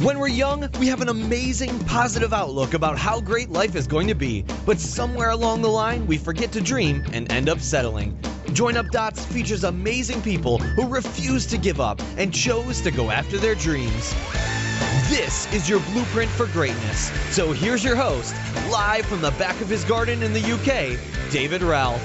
When we're young, we have an amazing, positive outlook about how great life is going to be, but somewhere along the line, we forget to dream and end up settling. Join Up Dots features amazing people who refuse to give up and chose to go after their dreams. This is your blueprint for greatness. So here's your host, live from the back of his garden in the UK, David Ralph.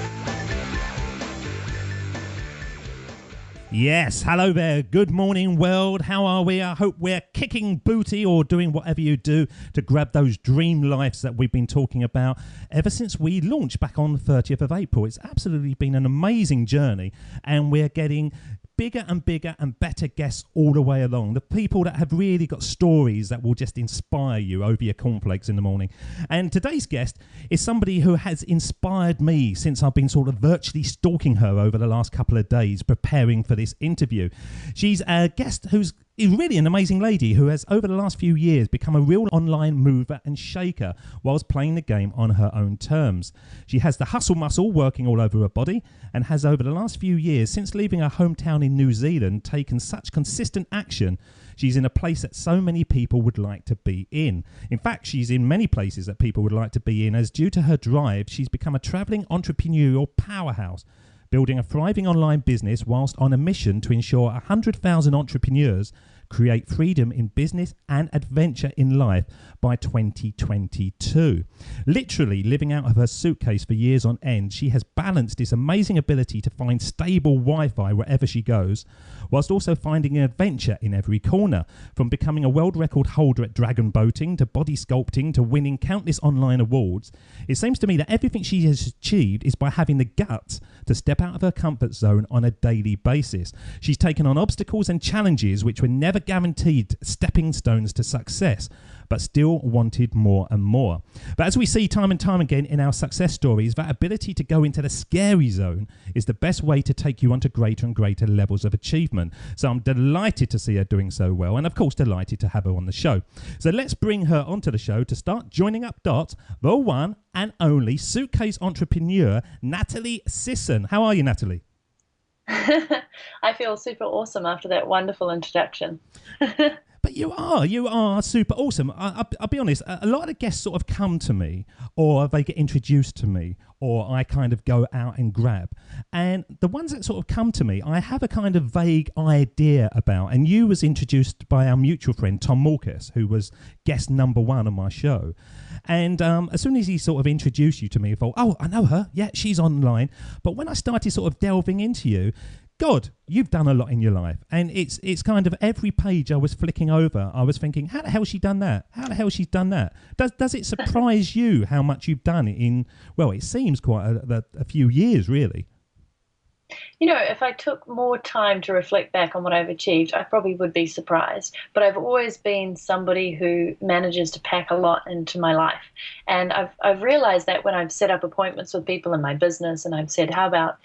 Yes, hello there. Good morning, world. How are we? I hope we're kicking booty or doing whatever you do to grab those dream lives that we've been talking about ever since we launched back on the 30th of April. It's absolutely been an amazing journey, and we're getting bigger and better guests all the way along. The people that have really got stories that will just inspire you over your cornflakes in the morning. And today's guest is somebody who has inspired me since I've been sort of virtually stalking her over the last couple of days preparing for this interview. She's a guest who's really an amazing lady who has over the last few years become a real online mover and shaker whilst playing the game on her own terms. She has the hustle muscle working all over her body and has over the last few years, since leaving her hometown in New Zealand, taken such consistent action. She's in a place that so many people would like to be in. In fact, she's in many places that people would like to be in, as due to her drive, she's become a travelling entrepreneurial powerhouse, building a thriving online business whilst on a mission to ensure 100,000 entrepreneurs create freedom in business and adventure in life by 2022. Literally living out of her suitcase for years on end, she has balanced this amazing ability to find stable Wi-Fi wherever she goes, whilst also finding an adventure in every corner, from becoming a world record holder at Dragonboating to body sculpting to winning countless online awards. It seems to me that everything she has achieved is by having the guts to step out of her comfort zone on a daily basis. She's taken on obstacles and challenges which were never guaranteed stepping stones to success, but still wanted more and more. But as we see time and time again in our success stories, that ability to go into the scary zone is the best way to take you onto greater and greater levels of achievement. So I'm delighted to see her doing so well, and of course delighted to have her on the show. So let's bring her onto the show to start joining up dots, the one and only suitcase entrepreneur, Natalie Sisson. How are you, Natalie? I feel super awesome after that wonderful introduction. But you are super awesome. I'll be honest, a lot of the guests sort of come to me, or they get introduced to me, or I kind of go out and grab. And the ones that sort of come to me, I have a kind of vague idea about. And you was introduced by our mutual friend, Tom Marcus, who was guest number 1 on my show. And as soon as he sort of introduced you to me, I thought, oh, I know her. Yeah, she's online. But when I started sort of delving into you, God, you've done a lot in your life. And it's kind of every page I was flicking over, I was thinking, how the hell she done that? How the hell she's done that? Does it surprise you how much you've done in, well, it seems quite a few years, really? You know, if I took more time to reflect back on what I've achieved, I probably would be surprised. But I've always been somebody who manages to pack a lot into my life. And I've realized that when I've set up appointments with people in my business and I've said, how about,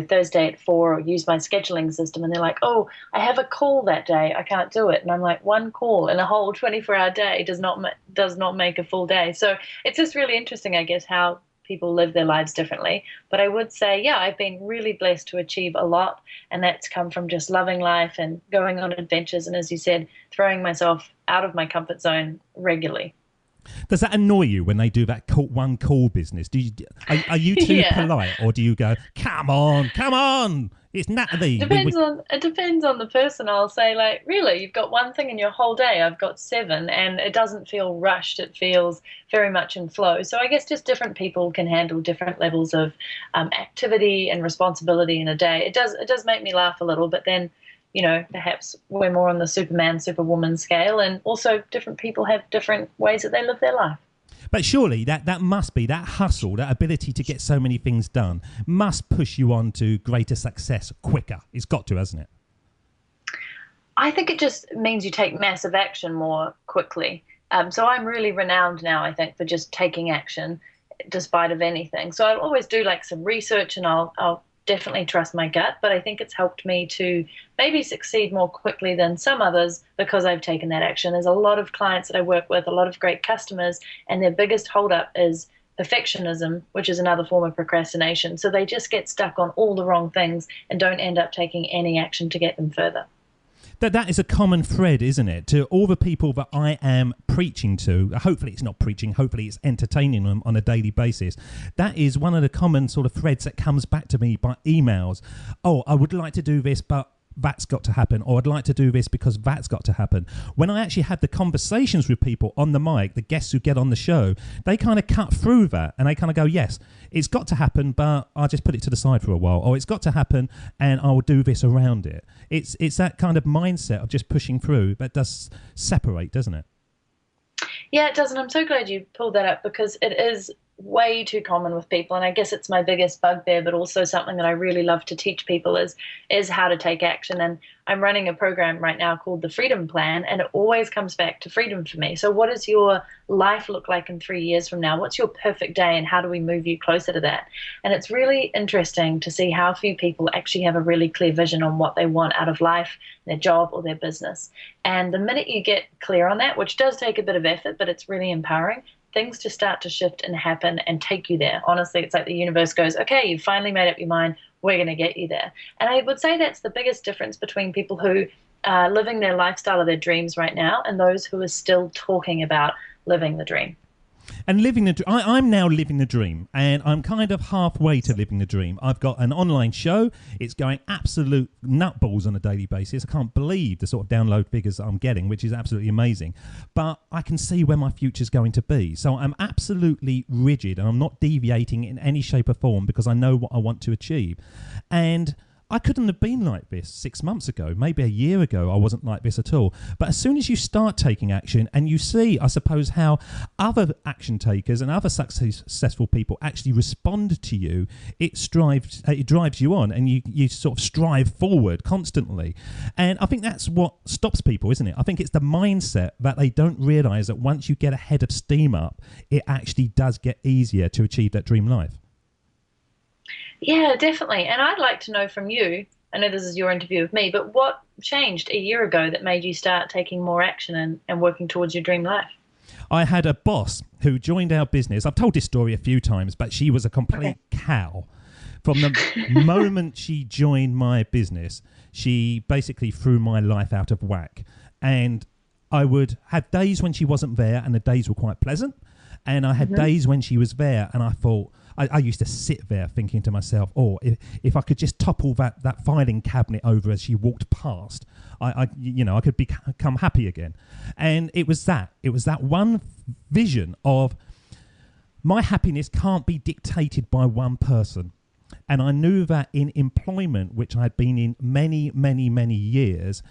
Thursday at 4, or use my scheduling system, and they're like, oh, I have a call that day, I can't do it. And I'm like, one call in a whole 24-hour day does not make a full day. So it's just really interesting, I guess, how people live their lives differently. But I would say, yeah, I've been really blessed to achieve a lot, and that's come from just loving life and going on adventures, and as you said, throwing myself out of my comfort zone regularly. Does that annoy you when they do that one call business? Are you too polite, or do you go, come on, it's Natalie? It depends on the person. I'll say, like, really, you've got one thing in your whole day, I've got 7, and it doesn't feel rushed. It feels very much in flow. So I guess just different people can handle different levels of activity and responsibility in a day. It does make me laugh a little, but then, perhaps we're more on the Superman, Superwoman scale, and also different people have different ways that they live their life. But surely that must be, that hustle, that ability to get so many things done, must push you on to greater success quicker. It's got to, hasn't it? I think it just means you take massive action more quickly. So I'm really renowned now, I think, for just taking action despite of anything. So I'll always do like some research, and I'll definitely trust my gut, but I think it's helped me to maybe succeed more quickly than some others because I've taken that action. There's a lot of clients that I work with, a lot of great customers, and their biggest holdup is perfectionism, which is another form of procrastination. So they just get stuck on all the wrong things and don't end up taking any action to get them further. That is a common thread, isn't it? To all the people that I am preaching to, hopefully it's not preaching, hopefully it's entertaining them on a daily basis. That is one of the common sort of threads that comes back to me by emails. Oh, I would like to do this, but that's got to happen, or I'd like to do this because that's got to happen. When I actually had the conversations with people on the mic, the guests who get on the show, they kind of cut through that and they kind of go, yes, it's got to happen, but I'll just put it to the side for a while, or it's got to happen and I will do this around it. It's that kind of mindset of just pushing through that does separate, doesn't it? Yeah, it does, and I'm so glad you pulled that up because it is way too common with people, and I guess it's my biggest bugbear, but also something that I really love to teach people is how to take action. And I'm running a program right now called the Freedom Plan, and it always comes back to freedom for me. So what does your life look like in 3 years from now? What's your perfect day, and how do we move you closer to that? And it's really interesting to see how few people actually have a really clear vision on what they want out of life, their job, or their business. And the minute you get clear on that, which does take a bit of effort, but it's really empowering, things just start to shift and happen and take you there. Honestly, it's like the universe goes, okay, you've finally made up your mind. We're going to get you there. And I would say that's the biggest difference between people who are living their lifestyle of their dreams right now and those who are still talking about living the dream. And living the I'm now living the dream, and I'm kind of halfway to living the dream. I've got an online show. It's going absolute nutballs on a daily basis. I can't believe the sort of download figures that I'm getting, which is absolutely amazing. But I can see where my future's going to be. So I'm absolutely rigid, and I'm not deviating in any shape or form because I know what I want to achieve. And I couldn't have been like this 6 months ago, maybe a year ago. I wasn't like this at all. But as soon as you start taking action and you see, I suppose, how other action takers and other successful people actually respond to you, it drives you on, and you sort of strive forward constantly. And I think that's what stops people, isn't it? I think it's the mindset that they don't realise that once you get a head of steam up, it actually does get easier to achieve that dream life. Yeah, definitely. And I'd like to know from you, I know this is your interview with me, but what changed a year ago that made you start taking more action and working towards your dream life? I had a boss who joined our business. I've told this story a few times, but she was a complete cow. From the moment she joined my business, she basically threw my life out of whack. And I would have days when she wasn't there, and the days were quite pleasant. And I had days when she was there, and I thought, I used to sit there thinking to myself, oh, if I could just topple that filing cabinet over as she walked past, I could become happy again. And it was that one vision of my happiness can't be dictated by one person. And I knew that in employment, which I had been in many, many, many years,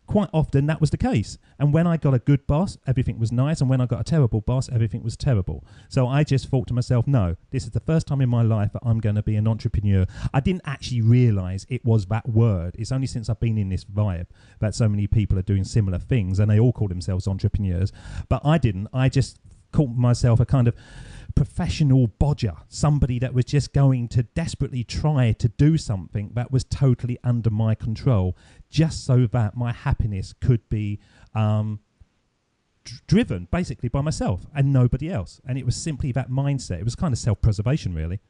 quite often that was the case. And when I got a good boss, everything was nice. And when I got a terrible boss, everything was terrible. So I just thought to myself, no, this is the first time in my life that I'm going to be an entrepreneur. I didn't actually realise it was that word. It's only since I've been in this vibe that so many people are doing similar things, and they all call themselves entrepreneurs. But I didn't. I just called myself a kind of professional bodger, somebody that was just going to desperately try to do something that was totally under my control, just so that my happiness could be driven basically by myself and nobody else. And it was simply that mindset. It was kind of self-preservation, really.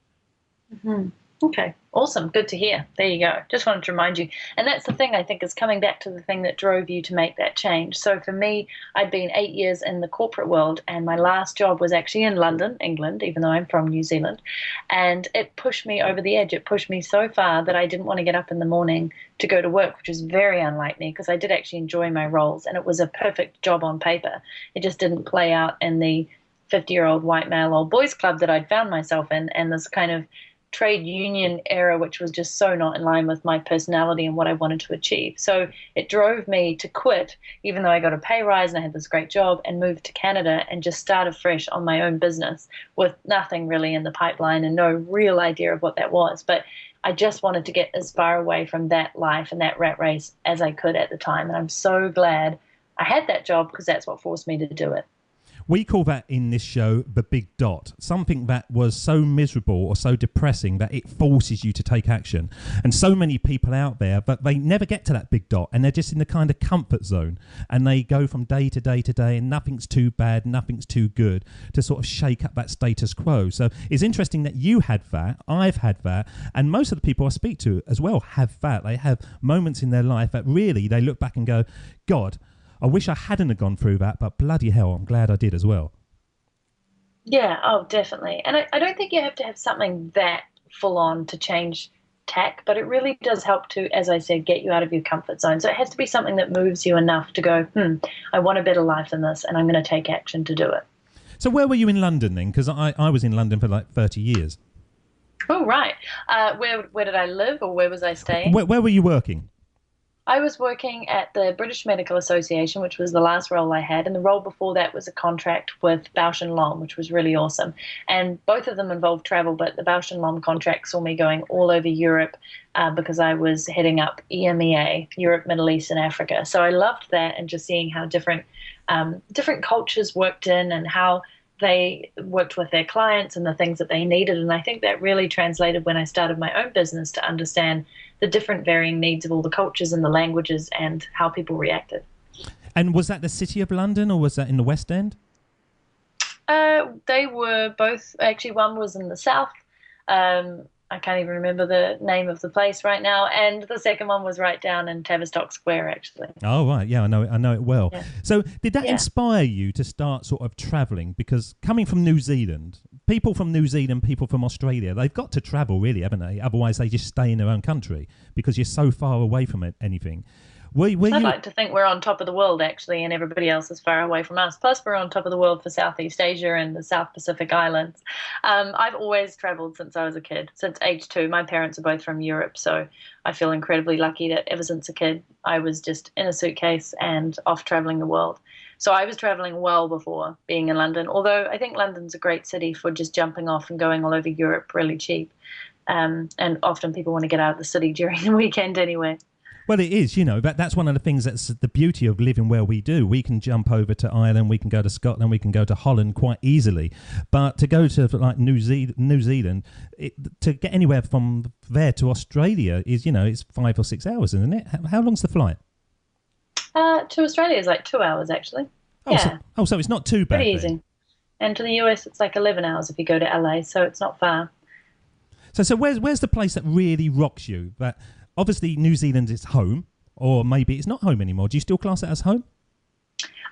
Mm-hmm. Okay, awesome. Good to hear. There you go. Just wanted to remind you. And that's the thing, I think, is coming back to the thing that drove you to make that change. So for me, I'd been 8 years in the corporate world, and my last job was actually in London, England, even though I'm from New Zealand. And it pushed me over the edge. It pushed me so far that I didn't want to get up in the morning to go to work, which was very unlike me because I did actually enjoy my roles, and it was a perfect job on paper. It just didn't play out in the 50-year-old white male old boys club that I'd found myself in, and this kind of trade union era, which was just so not in line with my personality and what I wanted to achieve. So it drove me to quit, even though I got a pay rise and I had this great job, and moved to Canada and just start afresh on my own business with nothing really in the pipeline and no real idea of what that was. But I just wanted to get as far away from that life and that rat race as I could at the time. And I'm so glad I had that job because that's what forced me to do it. We call that in this show the big dot, something that was so miserable or so depressing that it forces you to take action. And so many people out there, but they never get to that big dot, and they're just in the kind of comfort zone, and they go from day to day to day, and nothing's too bad, nothing's too good, to sort of shake up that status quo. So it's interesting that you had that, I've had that, and most of the people I speak to as well have that. They have moments in their life that really they look back and go, God, I wish I hadn't have gone through that, but bloody hell, I'm glad I did as well. Yeah, oh, definitely. And I don't think you have to have something that full on to change tack, but it really does help to, as I said, get you out of your comfort zone. So it has to be something that moves you enough to go, I want a better life than this, and I'm going to take action to do it. So where were you in London then? Because I was in London for like 30 years. Oh, right. Where did I live, or where was I staying? Where were you working? I was working at the British Medical Association, which was the last role I had, and the role before that was a contract with Bausch & Lomb, which was really awesome. And both of them involved travel, but the Bausch & Lomb contract saw me going all over Europe because I was heading up EMEA, Europe, Middle East, and Africa. So I loved that, and just seeing how different cultures worked in and how they worked with their clients and the things that they needed. And I think that really translated when I started my own business to understand the different varying needs of all the cultures and the languages and how people reacted. And was that the City of London, or was that in the West End? They were both. Actually, one was in the south. I can't even remember the name of the place right now. And the second one was right down in Tavistock Square, actually. Oh, right. Yeah, I know it well. Yeah. So did that inspire you to start sort of travelling? Because coming from New Zealand, people from New Zealand, people from Australia, they've got to travel, really, haven't they? Otherwise, they just stay in their own country because you're so far away from anything. I'd like to think we're on top of the world, actually, and everybody else is far away from us. Plus, we're on top of the world for Southeast Asia and the South Pacific Islands. I've always travelled since I was a kid, since age 2. My parents are both from Europe, so I feel incredibly lucky that ever since a kid, I was just in a suitcase and off travelling the world. So I was travelling well before being in London, although I think London's a great city for just jumping off and going all over Europe really cheap. And often people want to get out of the city during the weekend anyway. Well, it is, that's one of the things that's the beauty of living where we do. We can jump over to Ireland, we can go to Scotland, we can go to Holland quite easily. But to go to like New Zealand, to get anywhere from there to Australia is, it's 5 or 6 hours, isn't it? How long's the flight? To Australia is like 2 hours, actually. Yeah. So it's not too bad. Pretty easy. And to the US, it's like 11 hours if you go to LA, so it's not far. So where's the place that really rocks you? That obviously New Zealand is home, or maybe it's not home anymore. Do you still class it as home?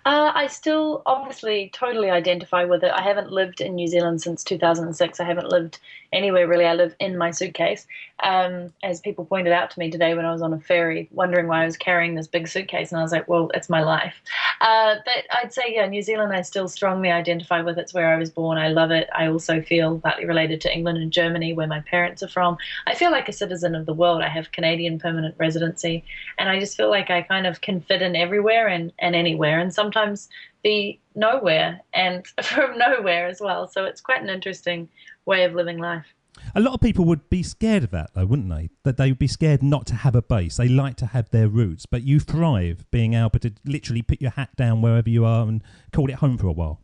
I still obviously totally identify with it. I haven't lived in New Zealand since 2006. I haven't lived anywhere really. I live in my suitcase. As people pointed out to me today when I was on a ferry, wondering why I was carrying this big suitcase, and I was like, well, it's my life. But I'd say, New Zealand I still strongly identify with. It's where I was born. I love it. I also feel partly related to England and Germany, where my parents are from. I feel like a citizen of the world. I have Canadian permanent residency, and I just feel like I kind of can fit in everywhere and anywhere, and sometimes be nowhere and from nowhere as well. So it's quite an interesting way of living life. A lot of people would be scared of that, though, wouldn't they? That they would be scared not to have a base. They like to have their roots, but you thrive being able to literally put your hat down wherever you are and call it home for a while.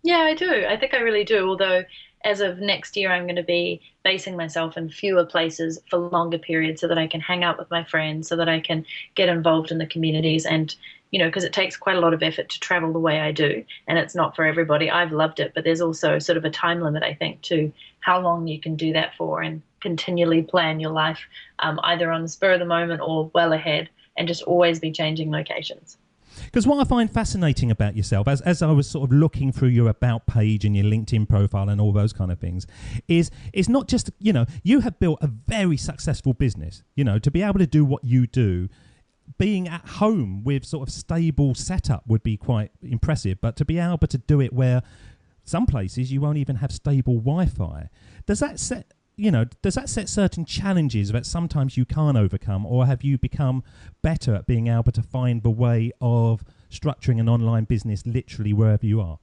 Yeah, I do. I think I really do. Although as of next year, I'm going to be basing myself in fewer places for longer periods so that I can hang out with my friends, so that I can get involved in the communities. And, because it takes quite a lot of effort to travel the way I do, and it's not for everybody. I've loved it, but there's also sort of a time limit, I think, to how long you can do that for and continually plan your life, either on the spur of the moment or well ahead, and just always be changing locations. Because what I find fascinating about yourself, as I was sort of looking through your About page and your LinkedIn profile and all those kind of things, is it's not just, you have built a very successful business, to be able to do what you do. Being at home with sort of stable setup would be quite impressive, but to be able to do it where some places you won't even have stable Wi-Fi, does that set certain challenges that sometimes you can't overcome, or have you become better at being able to find the way of structuring an online business literally wherever you are?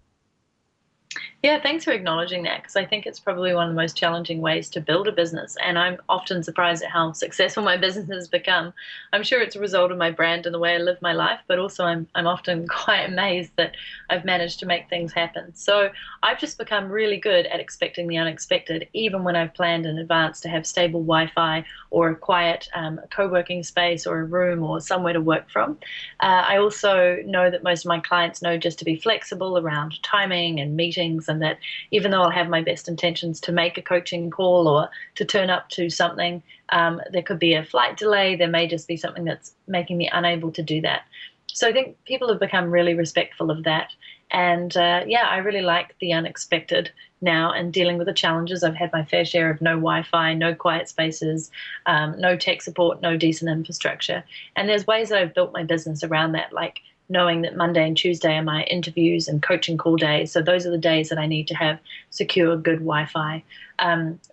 Yeah, thanks for acknowledging that, because I think it's probably one of the most challenging ways to build a business. And I'm often surprised at how successful my business has become. I'm sure it's a result of my brand and the way I live my life, but also I'm often quite amazed that I've managed to make things happen. So I've just become really good at expecting the unexpected, even when I've planned in advance to have stable Wi-Fi or a quiet co-working space or a room or somewhere to work from. I also know that most of my clients know just to be flexible around timing and meetings, and that even though I'll have my best intentions to make a coaching call or to turn up to something, there could be a flight delay. There may just be something that's making me unable to do that. So I think people have become really respectful of that. And yeah, I really like the unexpected now and dealing with the challenges. I've had my fair share of no Wi-Fi, no quiet spaces, no tech support, no decent infrastructure. And there's ways that I've built my business around that, like knowing that Monday and Tuesday are my interviews and coaching call days. So those are the days that I need to have secure, good Wi-Fi.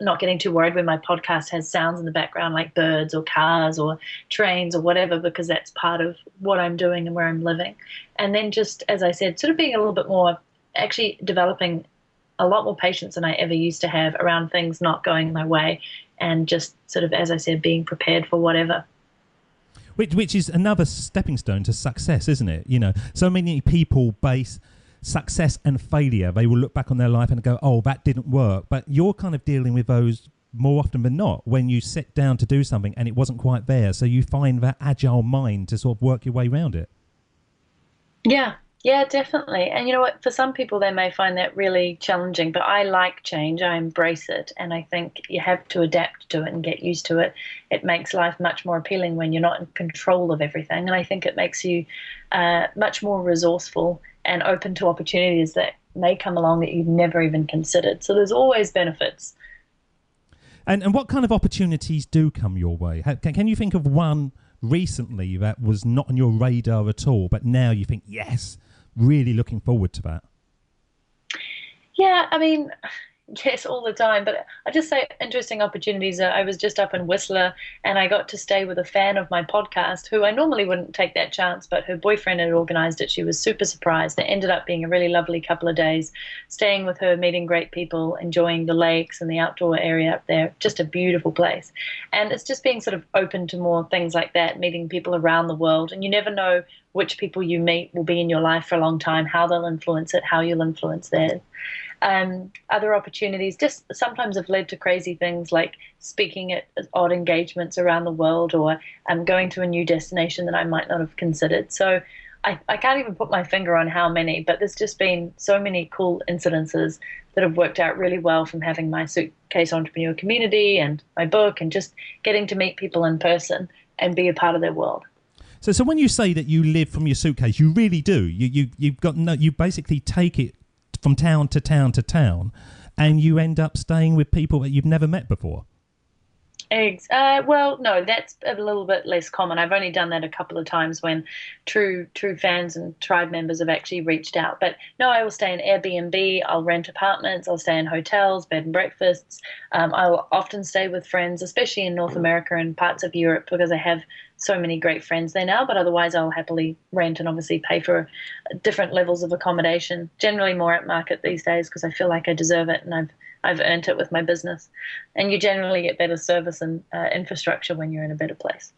Not getting too worried when my podcast has sounds in the background like birds or cars or trains or whatever, because that's part of what I'm doing and where I'm living. And then just, as I said, sort of being a little bit more, actually developing a lot more patience than I ever used to have around things not going my way, and just sort of, as I said, being prepared for whatever. Which is another stepping stone to success, isn't it? You know, so many people base success and failure. They will look back on their life and go, oh, that didn't work. But you're kind of dealing with those more often than not when you sit down to do something and it wasn't quite there. So you find that agile mind to sort of work your way around it. Yeah, definitely. And you know what? For some people, they may find that really challenging, but I like change. I embrace it. And I think you have to adapt to it and get used to it. It makes life much more appealing when you're not in control of everything. And I think it makes you much more resourceful and open to opportunities that may come along that you've never even considered. So there's always benefits. And what kind of opportunities do come your way? Can you think of one recently that was not on your radar at all, but now you think, yes, really looking forward to that? Yeah, I mean, yes, all the time. But I just say interesting opportunities. I was just up in Whistler and I got to stay with a fan of my podcast who I normally wouldn't take that chance, but her boyfriend had organized it. She was super surprised. It ended up being a really lovely couple of days, staying with her, meeting great people, enjoying the lakes and the outdoor area up there. Just a beautiful place. And it's just being sort of open to more things like that, meeting people around the world. And you never know which people you meet will be in your life for a long time, how they'll influence it, how you'll influence theirs. Other opportunities just sometimes have led to crazy things like speaking at odd engagements around the world, or going to a new destination that I might not have considered. So I can't even put my finger on how many, but there's just been so many cool incidences that have worked out really well, from having my Suitcase Entrepreneur community and my book and just getting to meet people in person and be a part of their world. So when you say that you live from your suitcase, you really do. You basically take it from town to town to town, and you end up staying with people that you've never met before. Well, no, that's a little bit less common. I've only done that a couple of times when true fans and tribe members have actually reached out. But no, I will stay in Airbnb, I'll rent apartments, I'll stay in hotels, bed and breakfasts. I'll often stay with friends, especially in North America and parts of Europe, because I have so many great friends there now. But otherwise, I'll happily rent and obviously pay for different levels of accommodation, generally more at market these days, because I feel like I deserve it and I've earned it with my business. And you generally get better service and infrastructure when you're in a better place.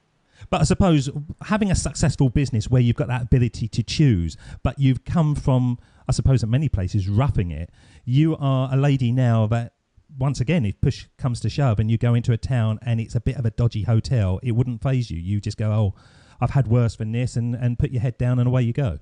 But I suppose having a successful business where you've got that ability to choose, but you've come from, I suppose, in many places, roughing it, you are a lady now that, once again, if push comes to shove and you go into a town and it's a bit of a dodgy hotel, it wouldn't faze you. You just go, oh, I've had worse than this, and put your head down and away you go.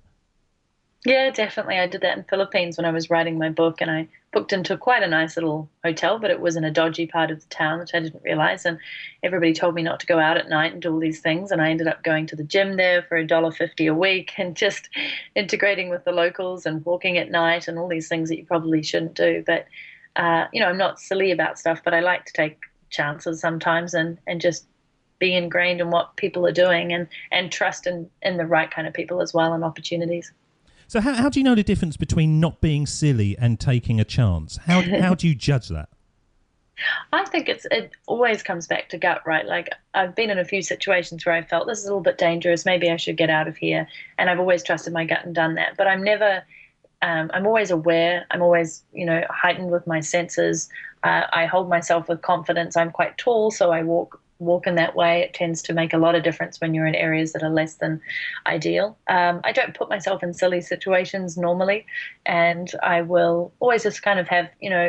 Yeah, definitely. I did that in the Philippines when I was writing my book, and I booked into quite a nice little hotel, but it was in a dodgy part of the town, which I didn't realize. And everybody told me not to go out at night and do all these things. And I ended up going to the gym there for $1.50 a week and just integrating with the locals and walking at night and all these things that you probably shouldn't do. But, I'm not silly about stuff, but I like to take chances sometimes and just be ingrained in what people are doing and trust in the right kind of people as well and opportunities. So how do you know the difference between not being silly and taking a chance? How do you judge that? I think it always comes back to gut, right? Like, I've been in a few situations where I felt this is a little bit dangerous, maybe I should get out of here, and I've always trusted my gut and done that. But I'm never I'm always aware. I'm always, heightened with my senses. I hold myself with confidence. I'm quite tall, so I walk in that way. It tends to make a lot of difference when you're in areas that are less than ideal. I don't put myself in silly situations normally, and I will always just kind of have,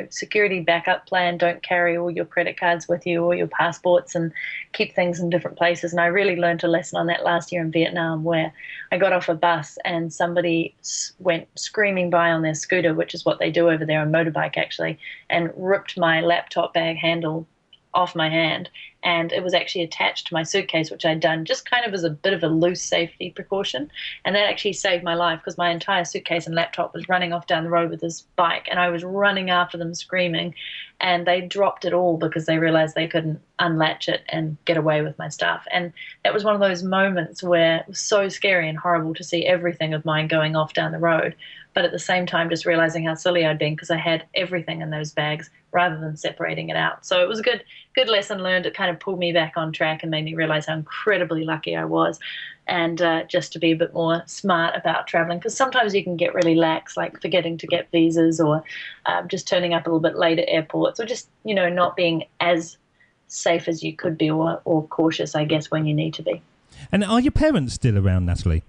security backup plan. Don't carry all your credit cards with you or your passports, and keep things in different places. And I really learned a lesson on that last year in Vietnam, where I got off a bus and somebody went screaming by on their scooter, which is what they do over there, a motorbike actually, and ripped my laptop bag handle off my hand, and it was actually attached to my suitcase, which I'd done just kind of as a bit of a loose safety precaution. And that actually saved my life, because my entire suitcase and laptop was running off down the road with this bike, and I was running after them screaming, and they dropped it all because they realized they couldn't unlatch it and get away with my stuff. And that was one of those moments where it was so scary and horrible to see everything of mine going off down the road, but at the same time just realizing how silly I'd been, because I had everything in those bags rather than separating it out. So it was a good lesson learned. It kind of pulled me back on track and made me realize how incredibly lucky I was, and just to be a bit more smart about traveling, because sometimes you can get really lax, like forgetting to get visas, or just turning up a little bit late at airports, or just not being as safe as you could be, or cautious, I guess, when you need to be. And are your parents still around, Natalie?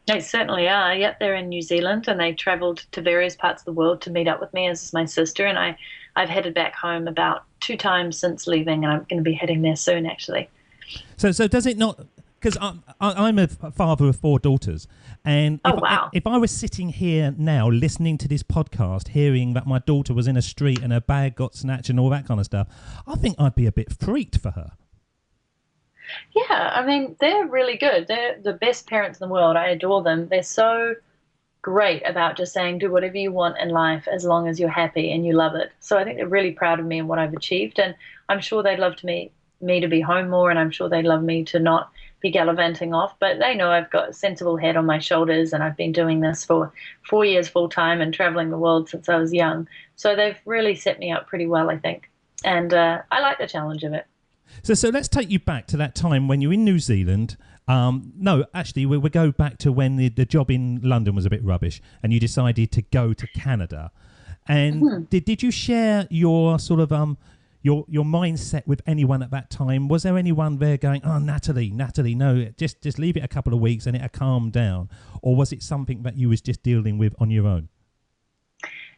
They certainly are. Yep, they're in New Zealand, and they travelled to various parts of the world to meet up with me, as is my sister. And I've headed back home about 2 times since leaving, and I'm going to be heading there soon, actually. So does it not? Because I'm a father of 4 daughters, and if I was sitting here now listening to this podcast, hearing that my daughter was in a street and her bag got snatched and all that kind of stuff, I think I'd be a bit freaked for her. Yeah, I mean, they're really good. They're the best parents in the world. I adore them. They're so great about just saying, do whatever you want in life as long as you're happy and you love it. So I think they're really proud of me and what I've achieved. And I'm sure they'd love me to be home more, and I'm sure they'd love me to not be gallivanting off. But they know I've got a sensible head on my shoulders, and I've been doing this for 4 years full time and traveling the world since I was young. So they've really set me up pretty well, I think. And I like the challenge of it. So let's take you back to that time when you're in New Zealand. No, actually, we'll go back to when the job in London was a bit rubbish, and you decided to go to Canada. And did you share your sort of your mindset with anyone at that time? Was there anyone there going, "Oh, Natalie, no, just leave it a couple of weeks and it'll calm down," or was it something that you was just dealing with on your own?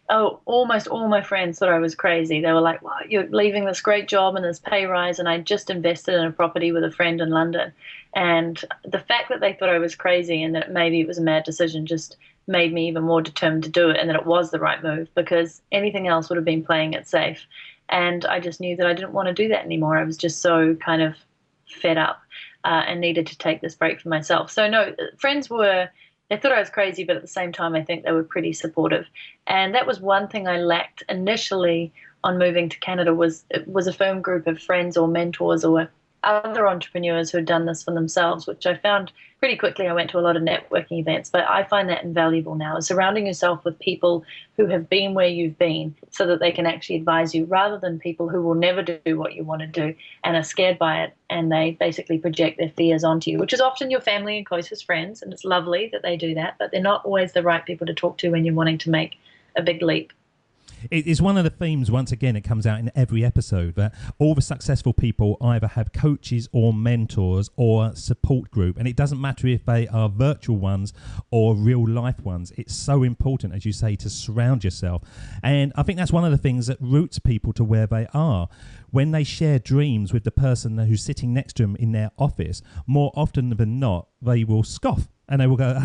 Oh, almost all my friends thought I was crazy. They were like, "Wow, you're leaving this great job and this pay rise," and I just invested in a property with a friend in London. And the fact that they thought I was crazy and that maybe it was a mad decision just made me even more determined to do it, and that it was the right move, because anything else would have been playing it safe. And I just knew that I didn't want to do that anymore. I was just so kind of fed up and needed to take this break for myself. So no, friends they thought I was crazy, but at the same time, I think they were pretty supportive. And that was one thing I lacked initially on moving to Canada, was a firm group of friends or mentors or other entrepreneurs who had done this for themselves, which I found pretty quickly. I went to a lot of networking events, but I find that invaluable now, is surrounding yourself with people who have been where you've been so that they can actually advise you, rather than people who will never do what you want to do and are scared by it, and they basically project their fears onto you, which is often your family and closest friends, and it's lovely that they do that, but they're not always the right people to talk to when you're wanting to make a big leap. It is one of the themes, once again, it comes out in every episode, that all the successful people either have coaches or mentors or support group. And it doesn't matter if they are virtual ones or real life ones. It's so important, as you say, to surround yourself. And I think that's one of the things that roots people to where they are. When they share dreams with the person who's sitting next to them in their office, more often than not, they will scoff. And they will go,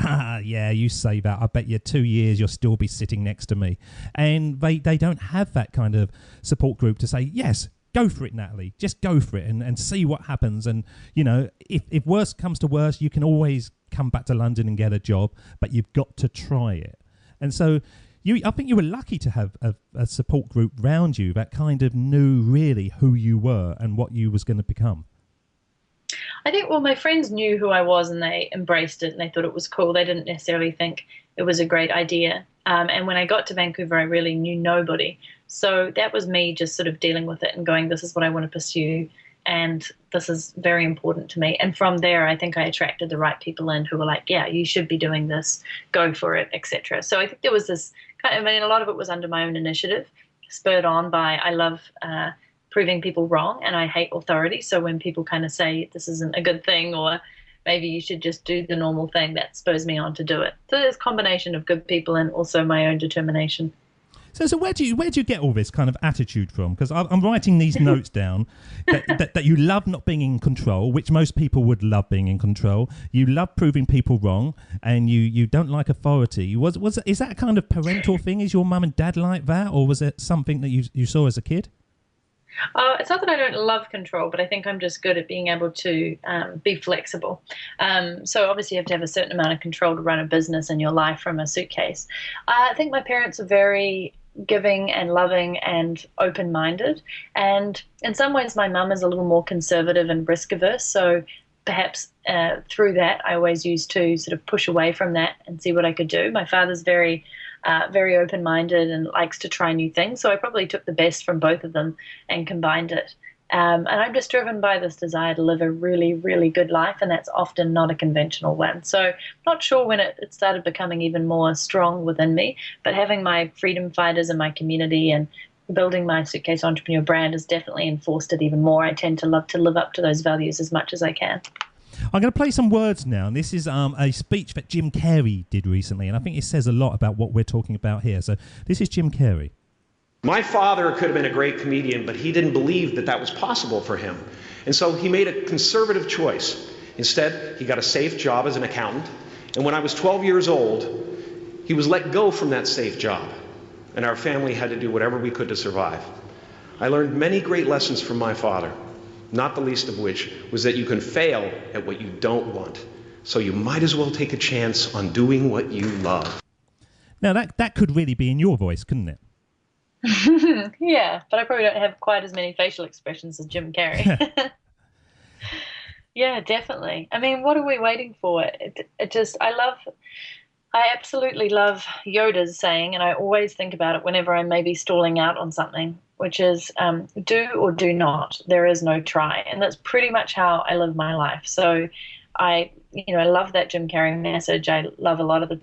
yeah, you say that. I bet you 2 years you'll still be sitting next to me. And they don't have that kind of support group to say, yes, go for it, Natalie. Just go for it and see what happens. And, if worse comes to worse, you can always come back to London and get a job, but you've got to try it. And so I think you were lucky to have a support group round you that kind of knew really who you were and what you was going to become. I think, well, my friends knew who I was and they embraced it and they thought it was cool. They didn't necessarily think it was a great idea. And when I got to Vancouver, I really knew nobody. So that was me just sort of dealing with it and going, this is what I want to pursue. and this is very important to me. And from there, I think I attracted the right people in who were like, yeah, you should be doing this, go for it, etc. So I think there was this a lot of it was under my own initiative, spurred on by, I love proving people wrong, and I hate authority. So when people kind of say this isn't a good thing, or maybe you should just do the normal thing, that spurs me on to do it. So there's a combination of good people and also my own determination. So where do you get all this kind of attitude from? Because I'm writing these notes down that you love not being in control, which most people would love being in control. You love proving people wrong, and you don't like authority. Is that a kind of parental thing? Is your mum and dad like that, or was it something that you saw as a kid? It's not that I don't love control, but I think I'm just good at being able to be flexible. So obviously you have to have a certain amount of control to run a business in your life from a suitcase. I think my parents are very giving and loving and open-minded. And in some ways my mum is a little more conservative and risk-averse. So perhaps through that I always used to sort of push away from that and see what I could do. My father's very open-minded and likes to try new things. So I probably took the best from both of them and combined it. And I'm just driven by this desire to live a really, really good life, and that's often not a conventional one. So I'm not sure when it started becoming even more strong within me, but having my freedom fighters in my community and building my Suitcase Entrepreneur brand has definitely enforced it even more. I tend to love to live up to those values as much as I can. I'm going to play some words now, and this is a speech that Jim Carrey did recently, and I think it says a lot about what we're talking about here. So this is Jim Carrey. My father could have been a great comedian, but he didn't believe that was possible for him. And so he made a conservative choice. Instead, he got a safe job as an accountant. And when I was 12 years old, he was let go from that safe job. And our family had to do whatever we could to survive. I learned many great lessons from my father, not the least of which was that you can fail at what you don't want. So you might as well take a chance on doing what you love. Now, that could really be in your voice, couldn't it? Yeah, but I probably don't have quite as many facial expressions as Jim Carrey. Yeah, definitely. I mean, what are we waiting for? I absolutely love Yoda's saying, and I always think about it whenever I may be stalling out on something, which is do or do not. There is no try. And that's pretty much how I live my life. So I love that Jim Carrey message. I love a lot of the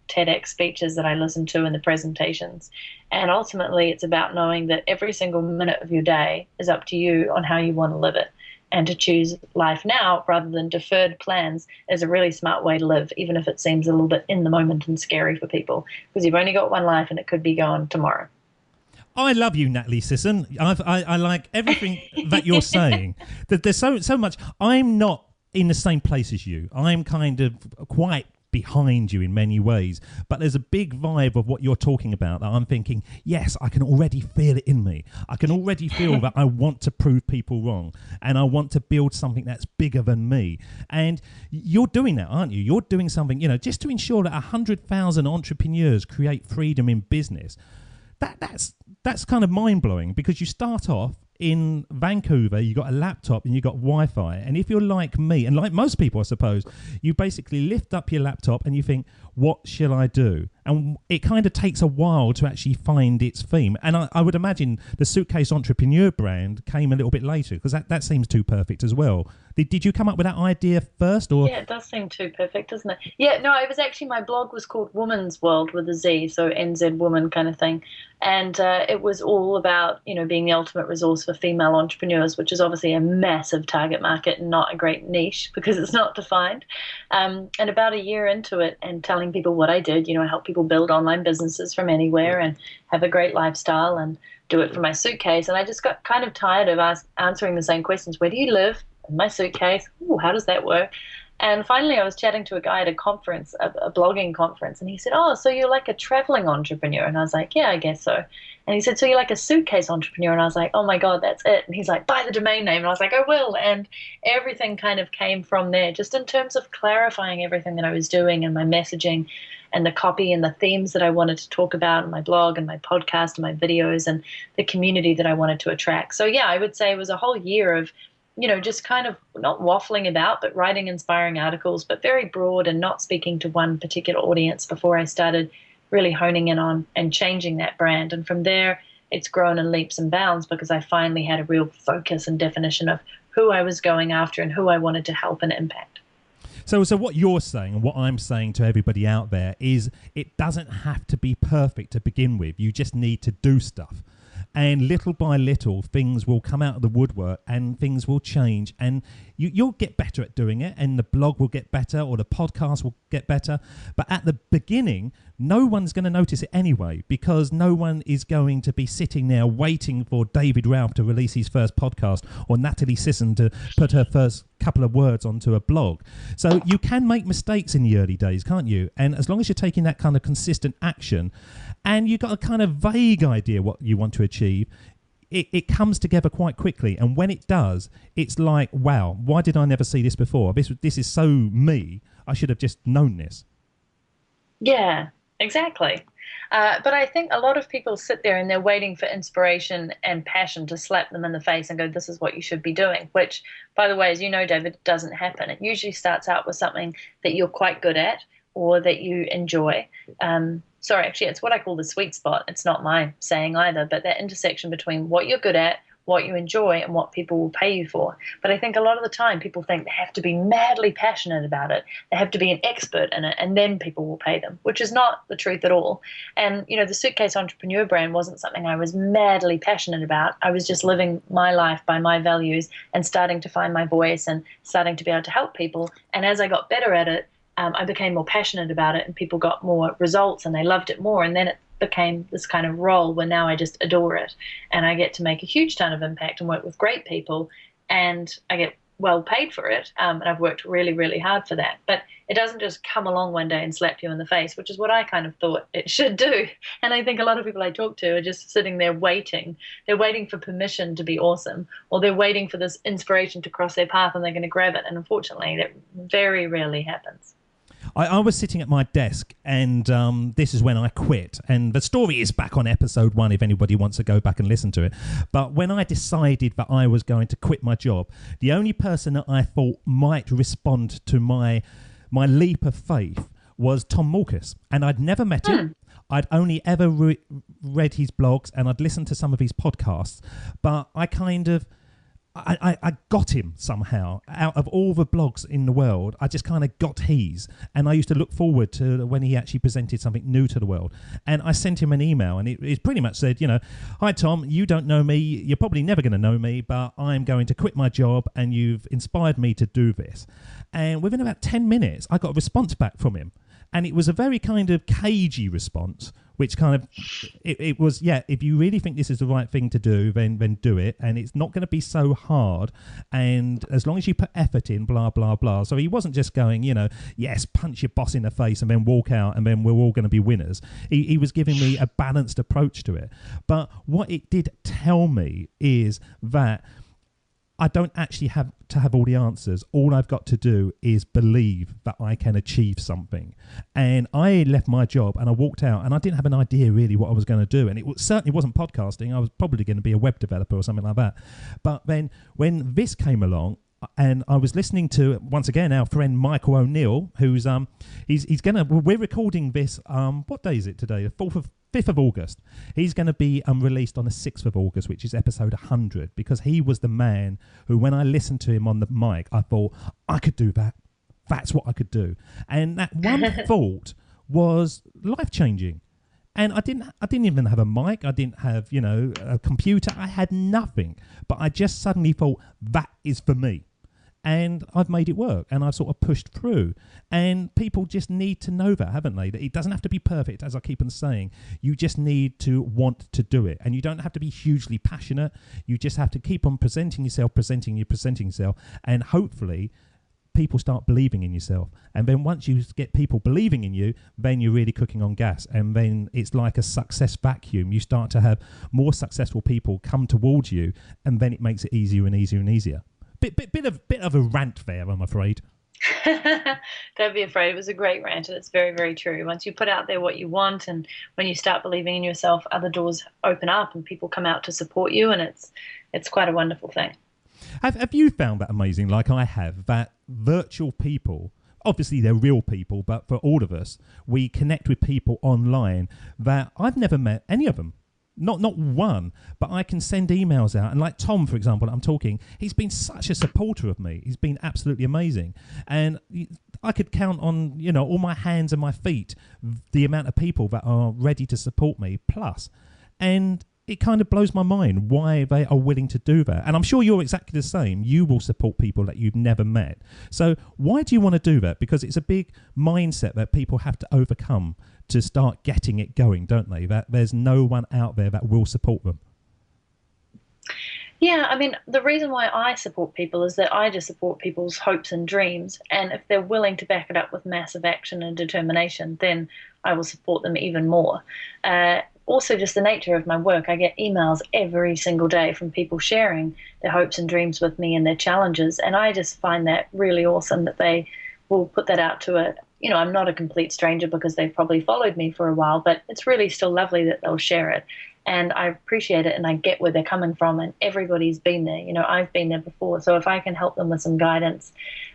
TEDx speeches that I listen to and the presentations. And ultimately, it's about knowing that every single minute of your day is up to you on how you want to live it. And to choose life now rather than deferred plans is a really smart way to live, even if it seems a little bit in the moment and scary for people, because you've only got one life and it could be gone tomorrow. I love you, Natalie Sisson. I like everything that you're saying. That there's so much. I'm not in the same place as you. I'm kind of quite behind you in many ways, but there's a big vibe of what you're talking about that I'm thinking, yes, I can already feel it in me. I can already feel that I want to prove people wrong, and I want to build something that's bigger than me. And you're doing that, aren't you? You're doing something, just to ensure that 100,000 entrepreneurs create freedom in business. That's kind of mind-blowing, because you start off in Vancouver, you got a laptop and you got Wi-Fi, and if you're like me and like most people, I suppose, you basically lift up your laptop and you think, what shall I do? And it kind of takes a while to actually find its theme. And I would imagine the Suitcase Entrepreneur brand came a little bit later, because that seems too perfect as well. Did you come up with that idea first? Or yeah, it does seem too perfect, doesn't it? Yeah, no, it was actually, my blog was called Woman's World with a Z, so NZ woman kind of thing. And it was all about, being the ultimate resource for female entrepreneurs, which is obviously a massive target market and not a great niche because it's not defined. And about a year into it and telling people what I did, I help people build online businesses from anywhere and have a great lifestyle and do it from my suitcase. And I just got kind of tired of answering the same questions. Where do you live? In my suitcase. Ooh, how does that work? And finally, I was chatting to a guy at a conference, a blogging conference, and he said, oh, so you're like a traveling entrepreneur? And I was like, yeah, I guess so. And he said, so you're like a suitcase entrepreneur? And I was like, oh my God, that's it. And he's like, buy the domain name. And I was like, I will. And everything kind of came from there, just in terms of clarifying everything that I was doing and my messaging and the copy and the themes that I wanted to talk about in my blog and my podcast and my videos and the community that I wanted to attract. So yeah, I would say it was a whole year of just kind of not waffling about, but writing inspiring articles, but very broad and not speaking to one particular audience before I started really honing in on and changing that brand. And from there, it's grown in leaps and bounds because I finally had a real focus and definition of who I was going after and who I wanted to help and impact. So what you're saying and what I'm saying to everybody out there is it doesn't have to be perfect to begin with. You just need to do stuff. And little by little, things will come out of the woodwork and things will change. And you'll get better at doing it, and the blog will get better, or the podcast will get better. But at the beginning, no one's going to notice it anyway, because no one is going to be sitting there waiting for David Ralph to release his first podcast, or Natalie Sisson to put her first couple of words onto a blog. So you can make mistakes in the early days, can't you? And as long as you're taking that kind of consistent action, and you've got a kind of vague idea what you want to achieve, it comes together quite quickly. And when it does, it's like, wow, why did I never see this before? This is so me. I should have just known this. Yeah, exactly. But I think a lot of people sit there and they're waiting for inspiration and passion to slap them in the face and go, this is what you should be doing, which, by the way, as you know, David, doesn't happen. It usually starts out with something that you're quite good at or that you enjoy. Sorry, actually, it's what I call the sweet spot. It's not my saying either, but that intersection between what you're good at, what you enjoy, and what people will pay you for. But I think a lot of the time people think they have to be madly passionate about it. They have to be an expert in it, and then people will pay them, which is not the truth at all. And, you know, the Suitcase Entrepreneur brand wasn't something I was madly passionate about. I was just living my life by my values and starting to find my voice and starting to be able to help people. And as I got better at it, I became more passionate about it, and people got more results and they loved it more. And then it became this kind of role where now I just adore it, and I get to make a huge ton of impact and work with great people, and I get well paid for it. And I've worked really, really hard for that. But it doesn't just come along one day and slap you in the face, which is what I kind of thought it should do. And I think a lot of people I talk to are just sitting there waiting. They're waiting for permission to be awesome, or they're waiting for this inspiration to cross their path and they're going to grab it. And unfortunately, that very rarely happens. I was sitting at my desk, and this is when I quit. And the story is back on episode 1 if anybody wants to go back and listen to it. But when I decided that I was going to quit my job, the only person that I thought might respond to my leap of faith was Tom Morkis. And I'd never met him. I'd only ever read his blogs, and I'd listened to some of his podcasts. But I kind of... I got him somehow. Out of all the blogs in the world, I just kind of got his. And I used to look forward to when he actually presented something new to the world. And I sent him an email, and it pretty much said, you know, hi, Tom, you don't know me. You're probably never going to know me, but I'm going to quit my job, and you've inspired me to do this. And within about 10 minutes, I got a response back from him. And it was a very kind of cagey response, which kind of, it was, yeah, if you really think this is the right thing to do, then do it. And it's not going to be so hard. And as long as you put effort in, blah, blah, blah. So he wasn't just going, you know, yes, punch your boss in the face and then walk out and then we're all going to be winners. He was giving me a balanced approach to it. But what it did tell me is that I don't actually have to have all the answers. All I've got to do is believe that I can achieve something. And I left my job and I walked out, and I didn't have an idea really what I was going to do. And it certainly wasn't podcasting. I was probably going to be a web developer or something like that. But then when this came along, and I was listening to, once again, our friend Michael O'Neill, who's he's gonna, we're recording this, what day is it today? The 5th of August. He's going to be released on the 6th of August, which is episode 100, because he was the man who, when I listened to him on the mic, I thought, I could do that. That's what I could do. And that one thought was life-changing. And I didn't even have a mic. I didn't have, you know, a computer. I had nothing. But I just suddenly thought, that is for me. And I've made it work, and I've sort of pushed through. And people just need to know that, haven't they? That it doesn't have to be perfect, as I keep on saying. You just need to want to do it. And you don't have to be hugely passionate. You just have to keep on presenting yourself. And hopefully people start believing in yourself. And then once you get people believing in you, then you're really cooking on gas. And then it's like a success vacuum. You start to have more successful people come towards you, and then it makes it easier and easier and easier. Bit of a rant there, I'm afraid. Don't be afraid. It was a great rant, and it's very, very true. Once you put out there what you want, and when you start believing in yourself, other doors open up and people come out to support you, and it's quite a wonderful thing. Have you found that amazing, like I have, that virtual people, obviously they're real people, but for all of us, we connect with people online that I've never met any of them. Not one, but I can send emails out. And like Tom, for example, I'm talking, he's been such a supporter of me. He's been absolutely amazing. And I could count on, all my hands and my feet, the amount of people that are ready to support me, plus. And it kind of blows my mind why they are willing to do that. And I'm sure you're exactly the same. You will support people that you've never met. So why do you want to do that? Because it's a big mindset that people have to overcome to start getting it going, don't they? That there's no one out there that will support them. Yeah, I mean, the reason why I support people is that I just support people's hopes and dreams. And if they're willing to back it up with massive action and determination, then I will support them even more. Also, just the nature of my work, I get emails every single day from people sharing their hopes and dreams with me and their challenges. And I just find that really awesome that they will put that out to I'm not a complete stranger because they've probably followed me for a while, but it's really still lovely that they'll share it. And I appreciate it, and I get where they're coming from, and everybody's been there. I've been there before. So if I can help them with some guidance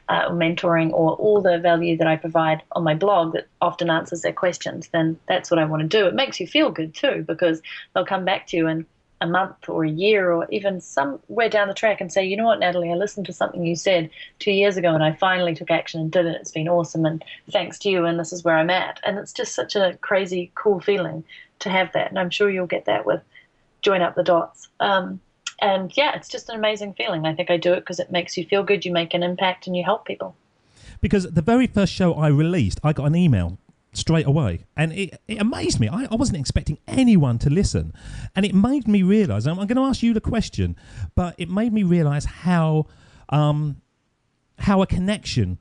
or mentoring or all the value that I provide on my blog that often answers their questions, then that's what I want to do. It makes you feel good too, because they'll come back to you in a month or a year or even somewhere down the track and say, you know what, Natalie, I listened to something you said 2 years ago and I finally took action and did it. It's been awesome, and thanks to you, and this is where I'm at. And it's just such a crazy, cool feeling to have that. And I'm sure you'll get that with Join Up the Dots. And yeah, it's just an amazing feeling. I think I do it because it makes you feel good, you make an impact, and you help people. Because the very first show I released, I got an email straight away, and it amazed me. I wasn't expecting anyone to listen, and it made me realise, I'm going to ask you the question, but it made me realise how a connection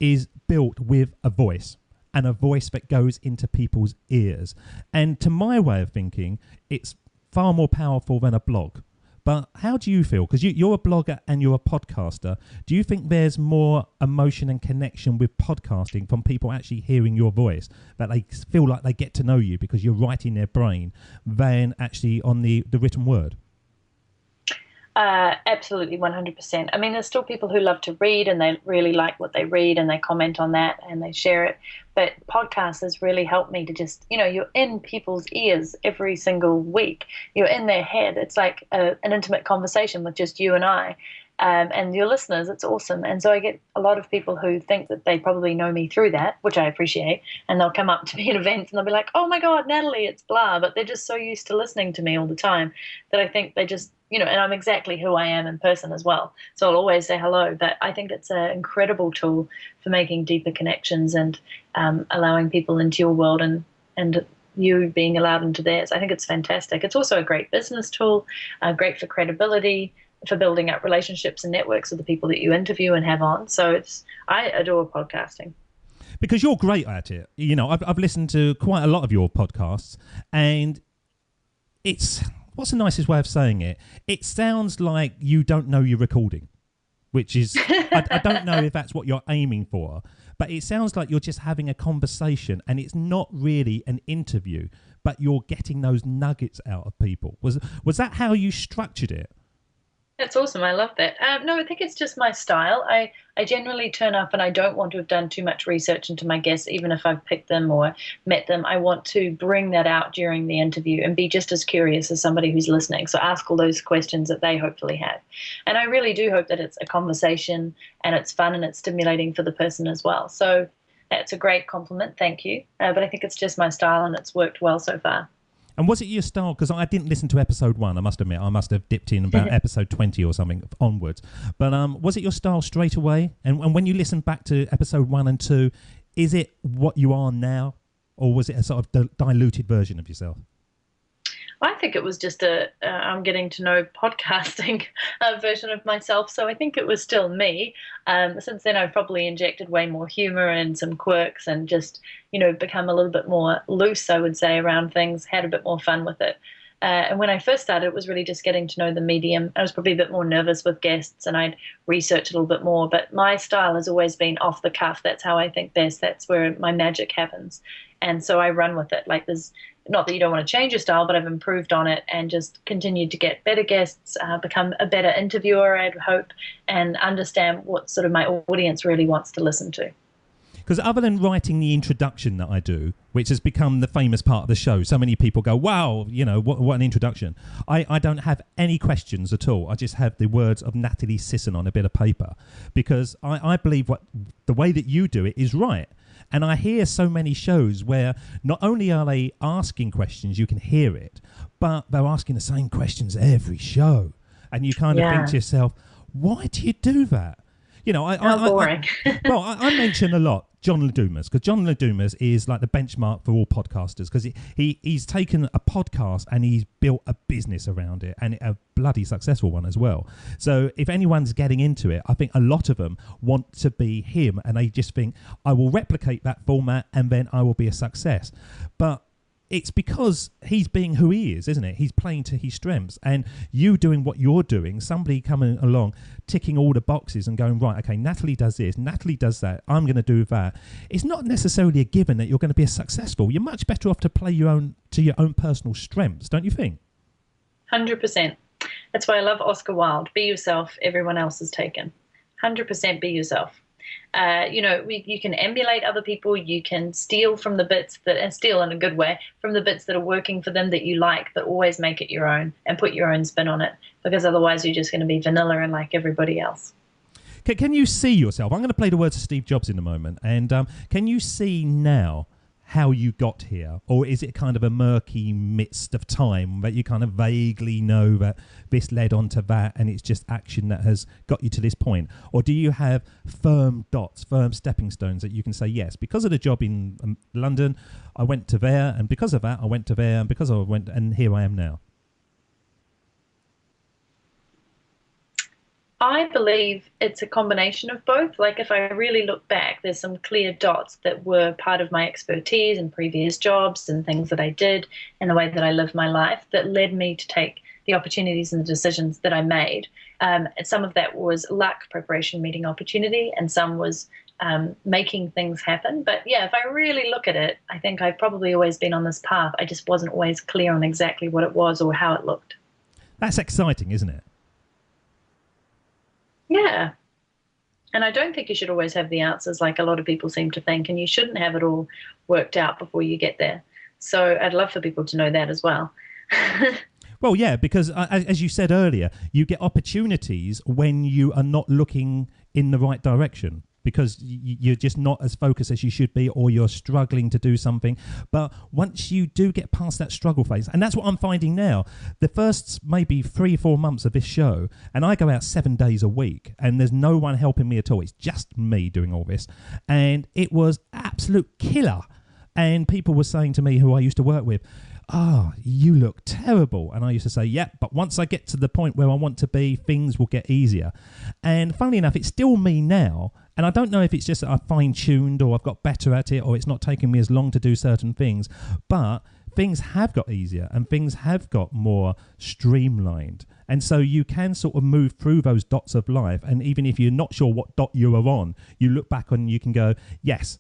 is built with a voice, and a voice that goes into people's ears. And to my way of thinking, it's far more powerful than a blog. But how do you feel? Because you're a blogger and you're a podcaster. Do you think there's more emotion and connection with podcasting from people actually hearing your voice, that they feel like they get to know you because you're writing their brain, than actually on the written word? Absolutely, 100%. I mean, there's still people who love to read and they really like what they read and they comment on that and they share it. But podcasts has really helped me to just, you're in people's ears every single week. You're in their head. It's like an intimate conversation with just you and I. And your listeners. It's awesome. And so I get a lot of people who think that they probably know me through that, which I appreciate. And they'll come up to me at events and they'll be like, oh my God, Natalie, it's blah. But they're just so used to listening to me all the time that I think they just, and I'm exactly who I am in person as well. So I'll always say hello. But I think it's an incredible tool for making deeper connections and allowing people into your world and you being allowed into theirs. I think it's fantastic. It's also a great business tool, great for credibility, for building up relationships and networks with the people that you interview and have on. So I adore podcasting. Because you're great at it. I've listened to quite a lot of your podcasts, and what's the nicest way of saying it? It sounds like you don't know you're recording, which is, I don't know if that's what you're aiming for, but it sounds like you're just having a conversation and it's not really an interview, but you're getting those nuggets out of people. Was that how you structured it? That's awesome. I love that. No, I think it's just my style. I generally turn up and I don't want to have done too much research into my guests, even if I've picked them or met them. I want to bring that out during the interview and be just as curious as somebody who's listening. So ask all those questions that they hopefully have. And I really do hope that it's a conversation and it's fun and it's stimulating for the person as well. So that's a great compliment. Thank you. But I think it's just my style and it's worked well so far. And was it your style? Because I didn't listen to episode 1, I must admit. I must have dipped in about episode 20 or something onwards. But was it your style straight away? And when you listen back to episode 1 and 2, is it what you are now? Or was it a sort of diluted version of yourself? I think it was just I'm getting to know podcasting version of myself. So I think it was still me. Since then, I've probably injected way more humor and some quirks and just, become a little bit more loose, I would say, around things, had a bit more fun with it. And when I first started, it was really just getting to know the medium. I was probably a bit more nervous with guests and I'd research a little bit more. But my style has always been off the cuff. That's how I think best. That's where my magic happens. And so I run with it. Like there's not that you don't want to change your style, but I've improved on it and just continued to get better guests, become a better interviewer, I'd hope, and understand what sort of my audience really wants to listen to. Because other than writing the introduction that I do, which has become the famous part of the show, so many people go, wow, you know, what an introduction. I don't have any questions at all. I just have the words of Natalie Sisson on a bit of paper, because I believe the way that you do it is right. And I hear so many shows where not only are they asking questions, you can hear it, but they're asking the same questions every show. And you kind of think to yourself, why do you do that? You know, boring. I mention a lot John Ledumas, because John Ledumas is like the benchmark for all podcasters, because he's taken a podcast and he's built a business around it, and a bloody successful one as well. So if anyone's getting into it, I think a lot of them want to be him, and they just think, I will replicate that format and then I will be a success. But it's because he's being who he is, isn't it? He's playing to his strengths, and you doing what you're doing, somebody coming along, ticking all the boxes and going, right, okay, Natalie does this, Natalie does that, I'm going to do that. It's not necessarily a given that you're going to be a successful. You're much better off to play your own personal strengths, don't you think? 100%. That's why I love Oscar Wilde. Be yourself, everyone else is taken. 100% be yourself. You can emulate other people, you can steal from the bits and steal in a good way, from the bits that are working for them that you like, but always make it your own and put your own spin on it, because otherwise you're just going to be vanilla and like everybody else. Can you see yourself? I'm going to play the words of Steve Jobs in a moment. And can you see now how you got here? Or is it kind of a murky midst of time that you kind of vaguely know that this led on to that and it's just action that has got you to this point? Or do you have firm dots, firm stepping stones that you can say, yes, because of the job in London, I went to there, and because of that, I went to there, and because I went, and here I am now? I believe it's a combination of both. Like, if I really look back, there's some clear dots that were part of my expertise and previous jobs and things that I did and the way that I lived my life that led me to take the opportunities and the decisions that I made. Some of that was luck, preparation, meeting opportunity, and some was making things happen. But yeah, if I really look at it, I think I've probably always been on this path. I just wasn't always clear on exactly what it was or how it looked. That's exciting, isn't it? Yeah. And I don't think you should always have the answers like a lot of people seem to think, and you shouldn't have it all worked out before you get there. So I'd love for people to know that as well. Well, yeah, because as you said earlier, you get opportunities when you are not looking in the right direction, because you're just not as focused as you should be, or you're struggling to do something. But once you do get past that struggle phase, and that's what I'm finding now, the first maybe 3-4 months of this show, and I go out 7 days a week, and there's no one helping me at all. It's just me doing all this. And it was absolute killer. And people were saying to me, who I used to work with, you look terrible. And I used to say, yeah, but once I get to the point where I want to be, things will get easier. And funnily enough, it's still me now. And I don't know if it's just that I've fine-tuned or I've got better at it, or it's not taking me as long to do certain things. But things have got easier and things have got more streamlined. And so you can sort of move through those dots of life. And even if you're not sure what dot you are on, you look back and you can go, yes,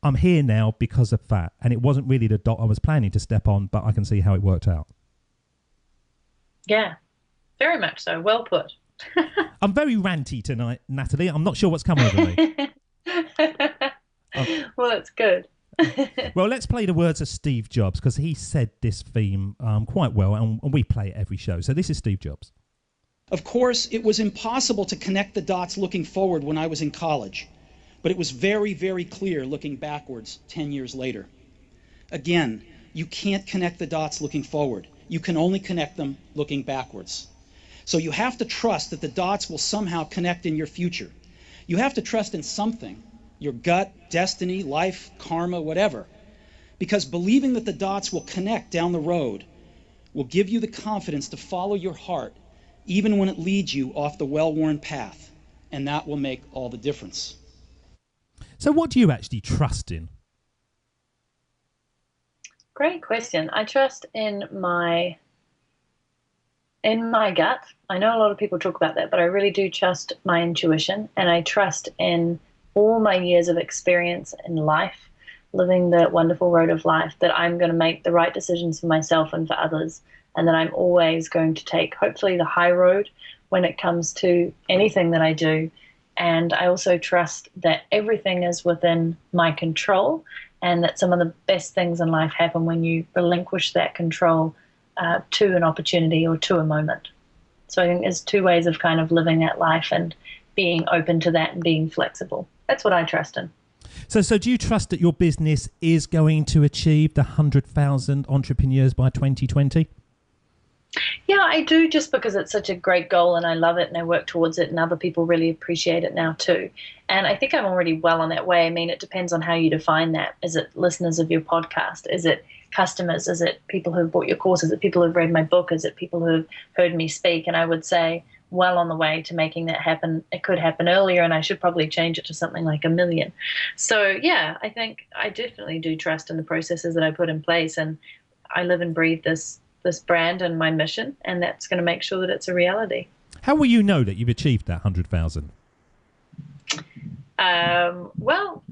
I'm here now because of that. And it wasn't really the dot I was planning to step on, but I can see how it worked out. Yeah, very much so. Well put. I'm very ranty tonight, Natalie. I'm not sure what's come over me. Well, it's good. Well, let's play the words of Steve Jobs, because he said this theme quite well, and we play it every show. So this is Steve Jobs. Of course, it was impossible to connect the dots looking forward when I was in college, but it was very, very clear looking backwards 10 years later. Again, you can't connect the dots looking forward. You can only connect them looking backwards. So you have to trust that the dots will somehow connect in your future. You have to trust in something, your gut, destiny, life, karma, whatever, because believing that the dots will connect down the road will give you the confidence to follow your heart, even when it leads you off the well-worn path, and that will make all the difference. So what do you actually trust in? Great question. I trust in my gut. I know a lot of people talk about that, but I really do trust my intuition, and I trust in all my years of experience in life, living the wonderful road of life, that I'm going to make the right decisions for myself and for others, and that I'm always going to take, hopefully, the high road when it comes to anything that I do, And I also trust that everything is within my control, and that some of the best things in life happen when you relinquish that control to an opportunity or to a moment. So I think there's two ways of kind of living that life and being open to that and being flexible. That's what I trust in. So do you trust that your business is going to achieve the 100,000 entrepreneurs by 2020? Yeah, I do, just because it's such a great goal and I love it and I work towards it and other people really appreciate it now too. And I think I'm already well on that way. I mean, it depends on how you define that. Is it listeners of your podcast? Is it customers? Is it people who have bought your course? Is it people who have read my book? Is it people who have heard me speak? And I would say well on the way to making that happen. It could happen earlier, and I should probably change it to something like 1 million. So yeah, I think I definitely do trust in the processes that I put in place, and I live and breathe this brand and my mission, and that's going to make sure that it's a reality. How will you know that you've achieved that 100,000? Well,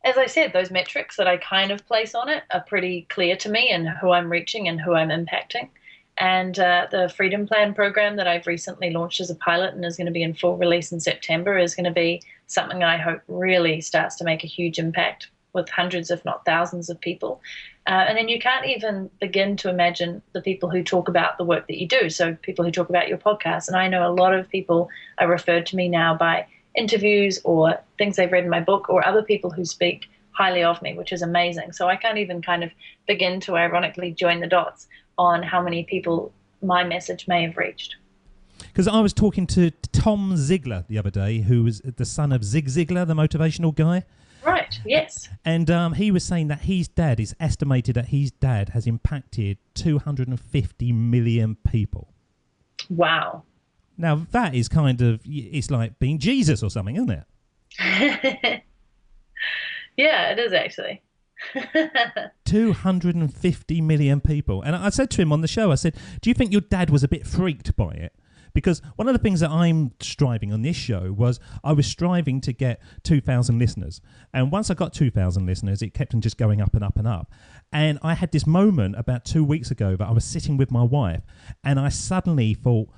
as I said, those metrics that I kind of place on it are pretty clear to me, and who I'm reaching and who I'm impacting. And the Freedom Plan program that I've recently launched as a pilot and is going to be in full release in September is going to be something I hope really starts to make a huge impact with hundreds, if not thousands of people. And then you can't even begin to imagine the people who talk about the work that you do. So people who talk about your podcast. And I know a lot of people are referred to me now by interviews or things they've read in my book, or other people who speak highly of me, which is amazing. So I can't even kind of begin to ironically join the dots on how many people my message may have reached. Because I was talking to Tom Ziglar the other day, who was the son of Zig Ziglar, the motivational guy. Right, yes. And he was saying that his dad, is estimated that his dad has impacted 250 million people. Wow. Now, that is kind of, it's like being Jesus or something, isn't it? Yeah, it is actually. 250 million people. And I said to him on the show, I said, do you think your dad was a bit freaked by it? Because one of the things that I'm striving on this show was I was striving to get 2,000 listeners. And once I got 2,000 listeners, it kept on just going up and up and up. And I had this moment about 2 weeks ago that I was sitting with my wife, and I suddenly thought,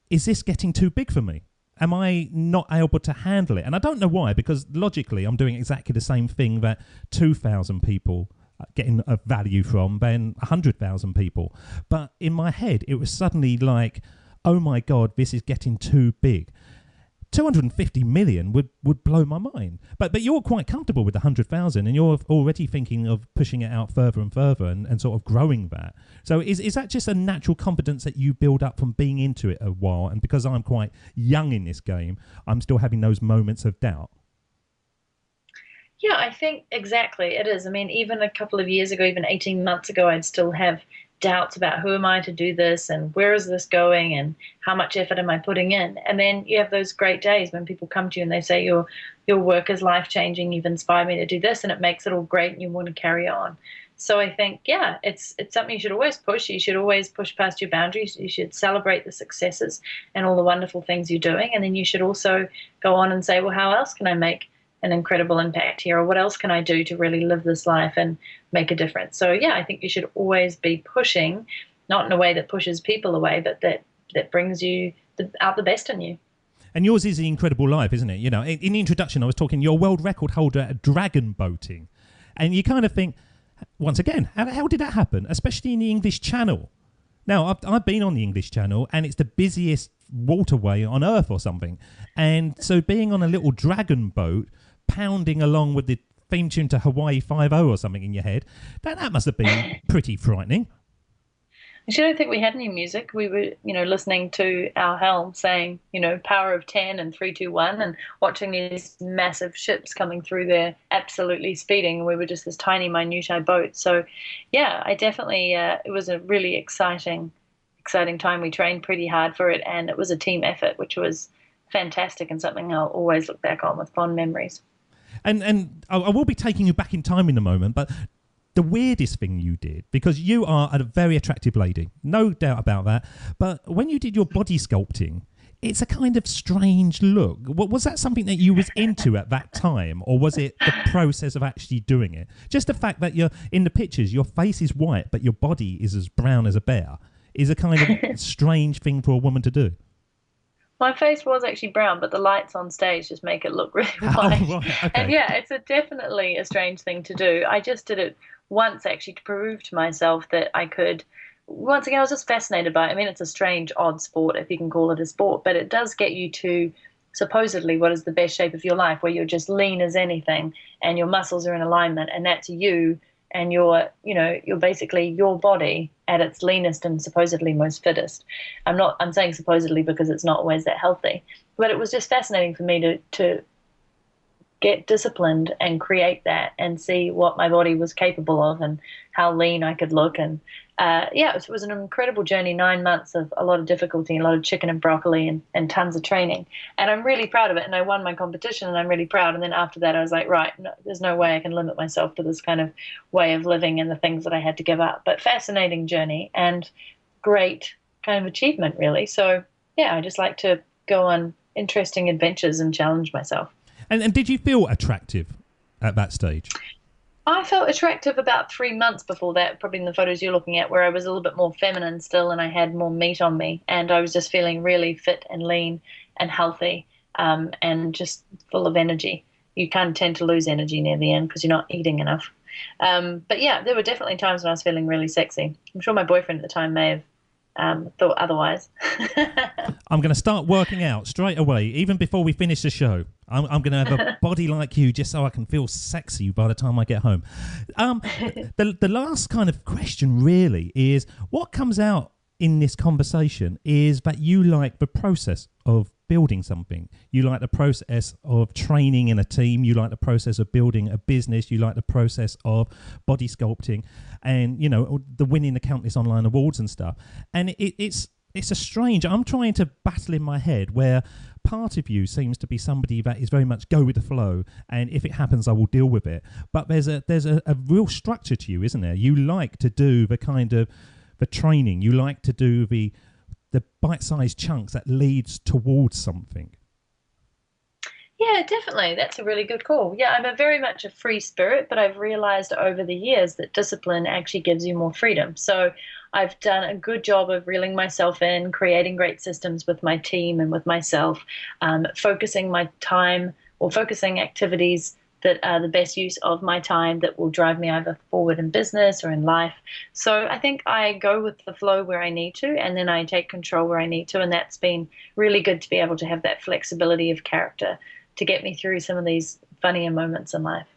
is this getting too big for me? Am I not able to handle it? And I don't know why, because logically I'm doing exactly the same thing that 2,000 people getting a value from than 100,000 people. But in my head, it was suddenly like, oh my God, this is getting too big. 250 million would blow my mind. But you're quite comfortable with the 100,000, and you're already thinking of pushing it out further and further and sort of growing that. So is that just a natural confidence that you build up from being into it a while? And because I'm quite young in this game, I'm still having those moments of doubt. Yeah, I think exactly it is. I mean, even a couple of years ago, even 18 months ago, I'd still have doubts about who am I to do this and where is this going and how much effort am I putting in. And then you have those great days when people come to you and they say your work is life-changing, you've inspired me to do this, and it makes it all great and you want to carry on. So I think, yeah, it's something you should always push. You should always push past your boundaries. You should celebrate the successes and all the wonderful things you're doing. And then you should also go on and say, well, how else can I make an incredible impact here, or what else can I do to really live this life and make a difference? So yeah, I think you should always be pushing, not in a way that pushes people away, but that brings you out the best in you. And yours is the incredible life, isn't it? You know, in the introduction, I was talking, you're a world record holder at Dragonboating, and you kind of think, once again, how did that happen, especially in the English Channel? Now, I've been on the English Channel, and it's the busiest waterway on Earth or something, and so being on a little dragon boat, pounding along with the theme tune to Hawaii 5-0 or something in your head, that must have been pretty frightening. Actually, I don't think we had any music. We were, listening to our helm saying, power of 10 and 3, 2, 1, and watching these massive ships coming through there, absolutely speeding. We were just this tiny, minutiae boat. So, yeah, I definitely, it was a really exciting time. We trained pretty hard for it, and it was a team effort, which was fantastic and something I'll always look back on with fond memories. And I will be taking you back in time in a moment, but the weirdest thing you did, because you are a very attractive lady, no doubt about that, but when you did your body sculpting, it's a kind of strange look. Was that something that you was into at that time, or was it the process of actually doing it? Just the fact that you're in the pictures, your face is white, but your body is as brown as a bear, is a kind of strange thing for a woman to do. My face was actually brown, but the lights on stage just make it look really white. Oh, right, okay. And yeah, it's definitely a strange thing to do. I just did it once actually to prove to myself that I could. Once again, I was just fascinated by it. I mean, it's a strange, odd sport, if you can call it a sport, but it does get you to supposedly what is the best shape of your life, where you're just lean as anything and your muscles are in alignment, and that's you, and you're basically your body at its leanest and supposedly most fittest. I'm saying supposedly because it's not always that healthy, but it was just fascinating for me to get disciplined and create that and see what my body was capable of and how lean I could look. And it was an incredible journey, 9 months of a lot of difficulty, a lot of chicken and broccoli and tons of training. And I'm really proud of it. And I won my competition and I'm really proud. And then after that, I was like, right, no, there's no way I can limit myself to this kind of way of living and the things that I had to give up. But fascinating journey and great kind of achievement, really. So yeah, I just like to go on interesting adventures and challenge myself. And did you feel attractive at that stage? I felt attractive about 3 months before that, probably in the photos you're looking at, where I was a little bit more feminine still and I had more meat on me. And I was just feeling really fit and lean and healthy and just full of energy. You kind of tend to lose energy near the end because you're not eating enough. But yeah, there were definitely times when I was feeling really sexy. I'm sure my boyfriend at the time may have thought otherwise. I'm going to start working out straight away, even before we finish the show. I'm going to have a body like you just so I can feel sexy by the time I get home. The last kind of question really is, what comes out in this conversation is that you like the process of building something. You like the process of training in a team. You like the process of building a business. You like the process of body sculpting and, the winning the countless online awards and stuff. And it's a strange, I'm trying to battle in my head where part of you seems to be somebody that is very much go with the flow, and if it happens I will deal with it. But there's a real structure to you, isn't there? You like to do the kind of the training, you like to do the bite-sized chunks that leads towards something. Yeah, definitely. That's a really good call. Yeah, I'm very much a free spirit, but I've realized over the years that discipline actually gives you more freedom. So I've done a good job of reeling myself in, creating great systems with my team and with myself, focusing my time or focusing activities that are the best use of my time that will drive me either forward in business or in life. So I think I go with the flow where I need to, and then I take control where I need to. And that's been really good to be able to have that flexibility of character to get me through some of these funnier moments in life.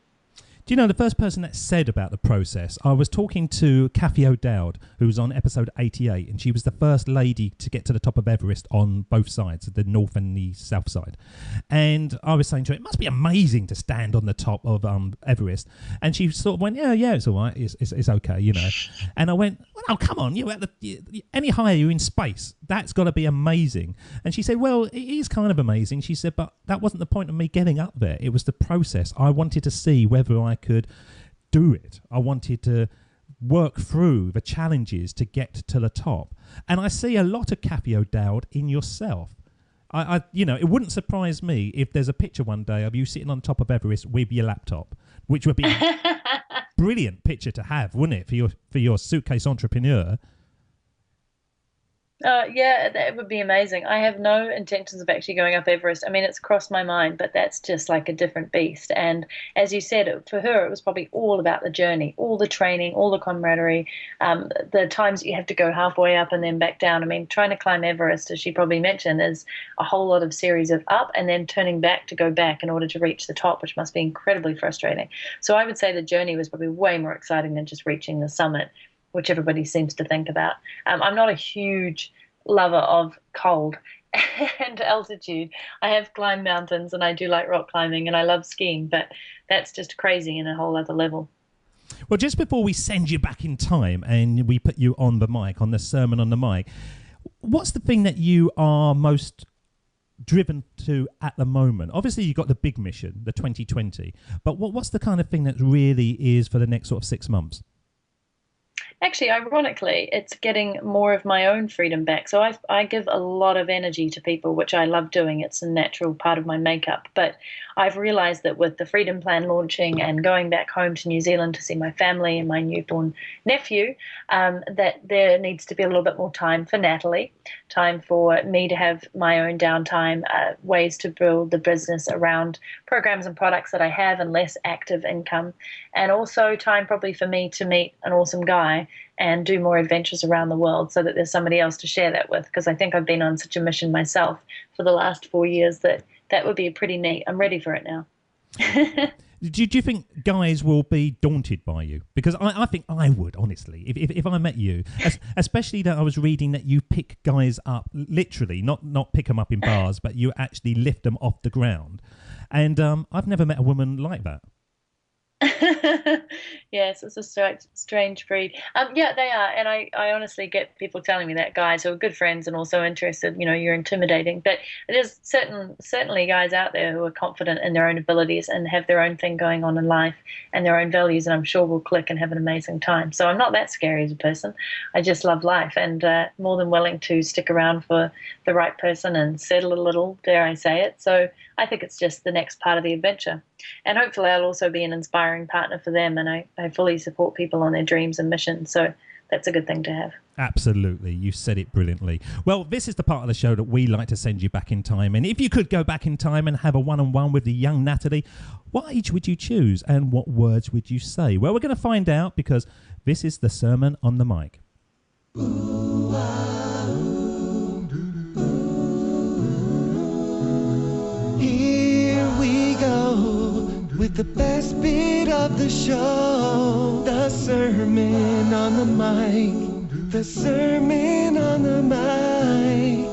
Do you know, the first person that said about the process, I was talking to Kathy O'Dowd, who was on episode 88, and she was the first lady to get to the top of Everest on both sides, the north and the south side. And I was saying to her, it must be amazing to stand on the top of Everest. And she sort of went, yeah, it's all right, it's okay, And I went, oh, come on, any higher, you're in space. That's got to be amazing. And she said, well, it is kind of amazing. She said, but that wasn't the point of me getting up there. It was the process. I wanted to see whether I could do it. I wanted to work through the challenges to get to the top. And I see a lot of Kathy O'Dowd in yourself. It wouldn't surprise me if there's a picture one day of you sitting on top of Everest with your laptop, which would be a brilliant picture to have, wouldn't it, for your Suitcase Entrepreneur? Yeah, that would be amazing. I have no intentions of actually going up Everest. I mean, it's crossed my mind, but that's just like a different beast. And as you said, for her, it was probably all about the journey, all the training, all the camaraderie, the times you have to go halfway up and then back down. I mean, trying to climb Everest, as she probably mentioned, is a whole lot of series of up and then turning back to go back in order to reach the top, which must be incredibly frustrating. So I would say the journey was probably way more exciting than just reaching the summit, which everybody seems to think about. I'm not a huge lover of cold and altitude. I have climbed mountains and I do like rock climbing and I love skiing, but that's just crazy in a whole other level. Well, just before we send you back in time and we put you on the mic, on the sermon on the mic, what's the thing that you are most driven to at the moment? Obviously, you've got the big mission, the 2020, but what's the kind of thing that really is for the next sort of 6 months? Actually, ironically, it's getting more of my own freedom back. So I give a lot of energy to people, which I love doing. It's a natural part of my makeup. But I've realized that with the Freedom Plan launching and going back home to New Zealand to see my family and my newborn nephew, that there needs to be a little bit more time for Natalie, time for me to have my own downtime, ways to build the business around programs and products that I have and less active income, and also time probably for me to meet an awesome guy and do more adventures around the world so that there's somebody else to share that with, because I think I've been on such a mission myself for the last 4 years that would be pretty neat. I'm ready for it now. Do you think guys will be daunted by you? Because I think I would, honestly, if I met you, especially that I was reading that you pick guys up, literally, not pick them up in bars, but you actually lift them off the ground. And I've never met a woman like that. Yes, it's a strange breed. Yeah, they are, and I honestly get people telling me that, guys who are good friends and also interested. You're intimidating, but there's certainly guys out there who are confident in their own abilities and have their own thing going on in life and their own values, and I'm sure we'll click and have an amazing time. So I'm not that scary as a person. I just love life and more than willing to stick around for the right person and settle a little, dare I say it. So I think it's just the next part of the adventure. And hopefully I'll also be an inspiring partner for them, and I fully support people on their dreams and missions. So that's a good thing to have. Absolutely. You said it brilliantly. Well, this is the part of the show that we like to send you back in time. And if you could go back in time and have a one-on-one with the young Natalie, what age would you choose and what words would you say? Well, we're going to find out, because this is the Sermon on the Mic. Here we go with the best bit of the show, the Sermon on the Mic, the Sermon on the Mic.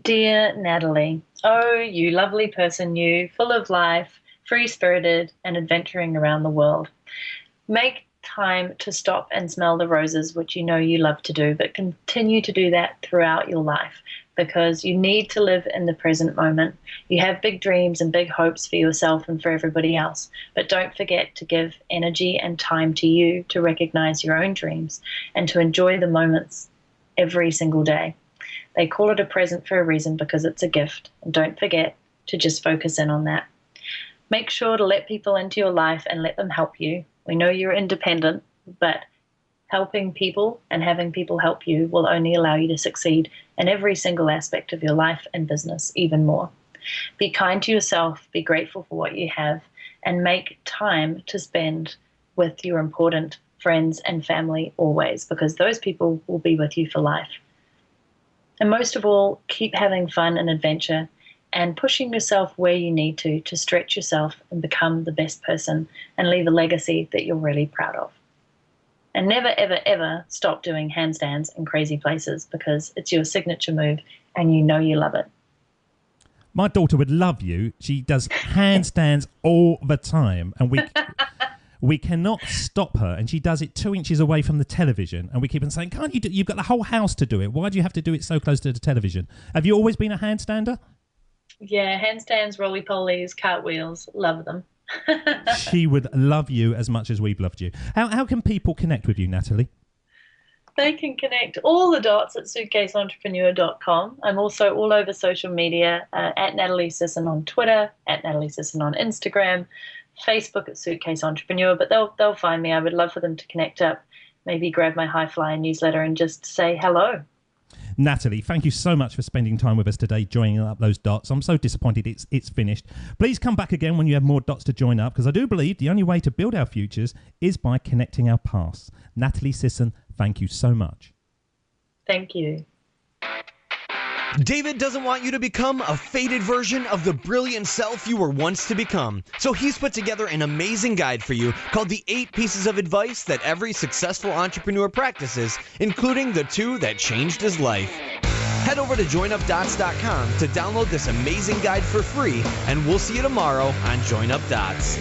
Dear Natalie, oh, you lovely person, you, full of life, free-spirited and adventuring around the world. Make time to stop and smell the roses, which you know you love to do, but continue to do that throughout your life, because you need to live in the present moment. You have big dreams and big hopes for yourself and for everybody else, but don't forget to give energy and time to you to recognize your own dreams and to enjoy the moments every single day. They call it a present for a reason, because it's a gift, and don't forget to just focus in on that. Make sure to let people into your life and let them help you. We know you're independent, but helping people and having people help you will only allow you to succeed in every single aspect of your life and business even more. Be kind to yourself, be grateful for what you have, and make time to spend with your important friends and family always, because those people will be with you for life. And most of all, keep having fun and adventure and pushing yourself where you need to stretch yourself and become the best person and leave a legacy that you're really proud of. And never, ever, ever stop doing handstands in crazy places, because it's your signature move and you know you love it. My daughter would love you. She does handstands all the time, and we cannot stop her, and she does it 2 inches away from the television, and we keep on saying, can't you do it? You've got the whole house to do it. Why do you have to do it so close to the television? Have you always been a handstander? Yeah, handstands, roly-polies, cartwheels, love them. She would love you as much as we've loved you. How can people connect with you, Natalie? They can connect all the dots at suitcaseentrepreneur.com. I'm also all over social media, at Natalie Sisson on Twitter, at Natalie Sisson on Instagram, Facebook at Suitcase Entrepreneur, but they'll find me. I would love for them to connect up, maybe grab my high flyer newsletter and just say hello. Natalie, thank you so much for spending time with us today, joining up those dots. I'm so disappointed it's finished. Please come back again when you have more dots to join up, because I do believe the only way to build our futures is by connecting our pasts. Natalie Sisson, thank you so much. Thank you. David doesn't want you to become a faded version of the brilliant self you were once to become. So he's put together an amazing guide for you called the 8 Pieces of Advice that every successful entrepreneur practices, including the 2 that changed his life. Head over to joinupdots.com to download this amazing guide for free, and we'll see you tomorrow on Join Up Dots.